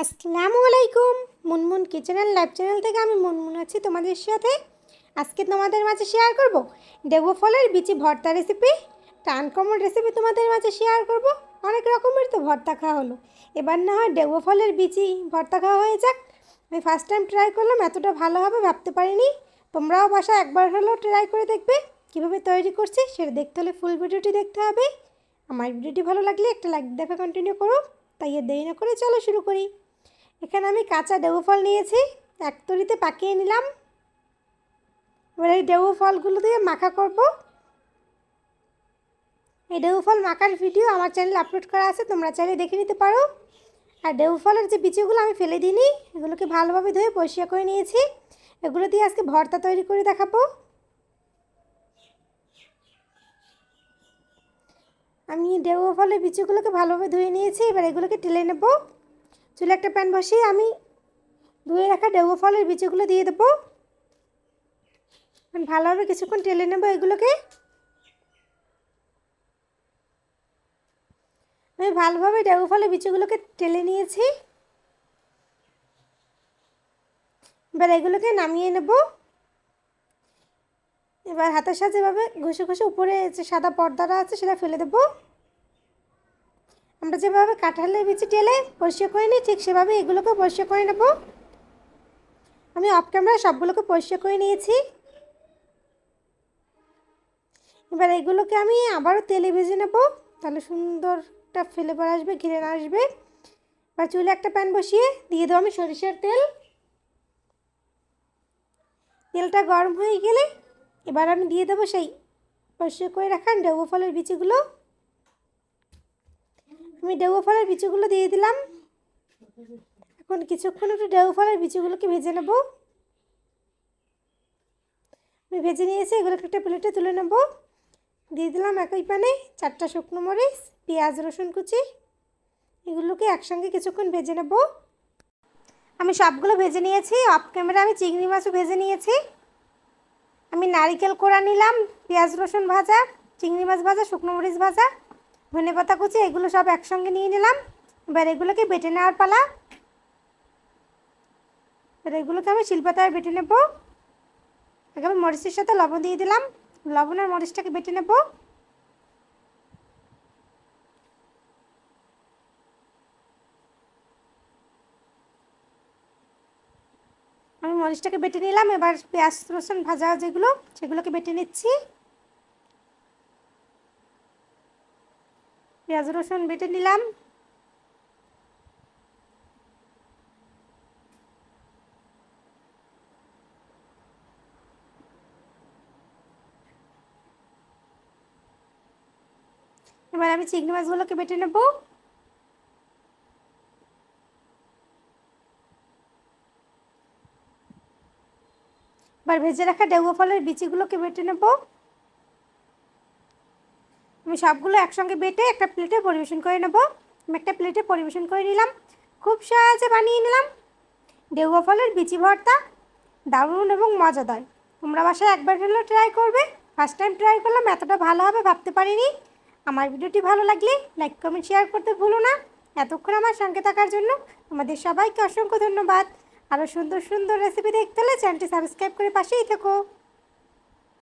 আসসালামু আলাইকুম। Munmun kitchen and life channel থেকে আমি মুনমুন আছি তোমাদের সাথে। আজকে তোমাদের মাঝে শেয়ার করব ডেগো ফলের বিচি ভর্তা রেসিপি। আনকমন রেসিপি তোমাদের মাঝে শেয়ার করব। অনেক রকমের তো ভর্তা খাওয়া হলো, এবার না হয় ডেগো ফলের বিচি ভর্তা খাওয়া হয়ে যাক। আমি ফার্স্ট টাইম ট্রাই করলাম, এতটা ভালো হবে ভাবতে পারিনি। তোমরাও বাসায় একবার হলেও ট্রাই করে দেখবে। কীভাবে তৈরি করছি সেটা দেখতে হলে ফুল ভিডিওটি দেখতে হবে। আমার ভিডিওটি ভালো লাগলে একটা লাইক দেখা কন্টিনিউ করো। তাই আর দেরি না করে চলো শুরু করি। এখানে আমি কাঁচা ডেগো ফল নিয়েছি, এক তরিতে পাকিয়ে নিলাম। এবার এই ডেগো ফলগুলো দিয়ে মাখা করব। এই ডেগো ফল মাখার ভিডিও আমার চ্যানেলে আপলোড করা আছে, তোমরা চাইলে দেখে নিতে পারো। আর ডেগো ফলের যে বিচিগুলো আমি ফেলে দিইনি, এগুলোকে ভালোভাবে ধুয়ে পরিষ্কার করে নিয়েছি। এগুলো দিয়ে আজকে ভর্তা তৈরি করে দেখাবো। আমি ডেগো ফলের বিচিগুলোকে ভালোভাবে ধুয়ে নিয়েছি, এবার এগুলোকে টেলে নেব। চুলে একটা প্যান বসিয়ে আমি ধুয়ে রাখা ডেগো ফলের বিচিগুলো দিয়ে দেবো। ভালোভাবে কিছুক্ষণ টেলে নেব এগুলোকে। আমি ভালোভাবে ডেগো ফলের বিচিগুলোকে টেলে নিয়েছি। এবার এগুলোকে নামিয়ে নেব। এবার হাতের সাহায্যে এভাবে ঘষে ঘষে উপরে যে সাদা পর্দাটা আছে সেটা ফেলে দেব। আমরা যেভাবে কাঁঠালের বিচি টেলে পরিষ্কার করে নিই, ঠিক সেভাবে এগুলোকে পরিষ্কার করে নেব। আমি অফ ক্যামেরায় সবগুলোকে পরিষ্কার করে নিয়েছি। এবার এগুলোকে আমি আবারও তেলে ভেজে নেব, তাহলে সুন্দর একটা ফ্লেভার আসবে, ঘিরে আসবে। এবার চুলে একটা প্যান বসিয়ে দিয়ে দেবো আমি সরিষার তেল। তেলটা গরম হয়ে গেলে এবার আমি দিয়ে দেবো সেই পরিষ্কার করে রাখা ডেগো ফলের বিচিগুলো। আমি ডেগো ফলের বিচিগুলো দিয়ে দিলাম। এখন কিছুক্ষণ একটু ডেগো ফলের বিচিগুলোকে ভেজে নেব। আমি ভেজে নিয়েছি, এগুলোকে একটা প্লেটে তুলে নেব। দিয়ে দিলাম একই প্যানে 4টা শুকনো মরিচ, পেঁয়াজ, রসুন কুচি। এগুলোকে একসঙ্গে কিছুক্ষণ ভেজে নেব। আমি সবগুলো ভেজে নিয়েছি। অফ ক্যামেরা আমি চিংড়ি মাছও ভেজে নিয়েছি। আমি নারকেল কোড়া নিলাম, পেঁয়াজ রসুন ভাজা, চিংড়ি মাছ ভাজা, শুকনো মরিচ ভাজা, ধনেপাতা কুচি, এগুলো সব একসঙ্গে নিয়ে নিলাম। এবার এগুলোকে বেটে নেওয়ার পালা। এবার এগুলোকে আমি শিলপাতায় বেটে নেব। একেবারে মরিচের সাথে লবণ দিয়ে দিলাম, লবণ আর মরিচটাকে বেটে নেব। আমি মরিচটাকে বেটে নিলাম। এবার পেঁয়াজ রসুন ভাজা যেগুলো সেগুলোকে বেটে নিচ্ছি। পেঁয়াজ রসুন বেটে নিলাম। এবার আমি চিংড়ি মাছগুলোকে বেটে নেব। এবার ভেজে রাখা ডেগো ফলের বিচিগুলোকে বেটে নেব। আমি সবগুলো একসঙ্গে বেটে একটা প্লেটে পরিবেশন করে নেব। আমি একটা প্লেটে পরিবেশন করে নিলাম। খুব সহজে বানিয়ে নিলাম ডেগো ফলের বিচি ভর্তা, দারুণ এবং মজাদার। তোমরা বাসায় একবার হলেও ট্রাই করবে। ফার্স্ট টাইম ট্রাই করলাম, এতটা ভালো হবে ভাবতে পারিনি। আমার ভিডিওটি ভালো লাগলে লাইক কমেন্ট শেয়ার করতে ভুলো না। এতক্ষণ আমার সঙ্গে থাকার জন্য তোমাদের সবাইকে অসংখ্য ধন্যবাদ। আরও সুন্দর সুন্দর রেসিপি দেখতে হলে চ্যানেলটি সাবস্ক্রাইব করে পাশেই থেকো।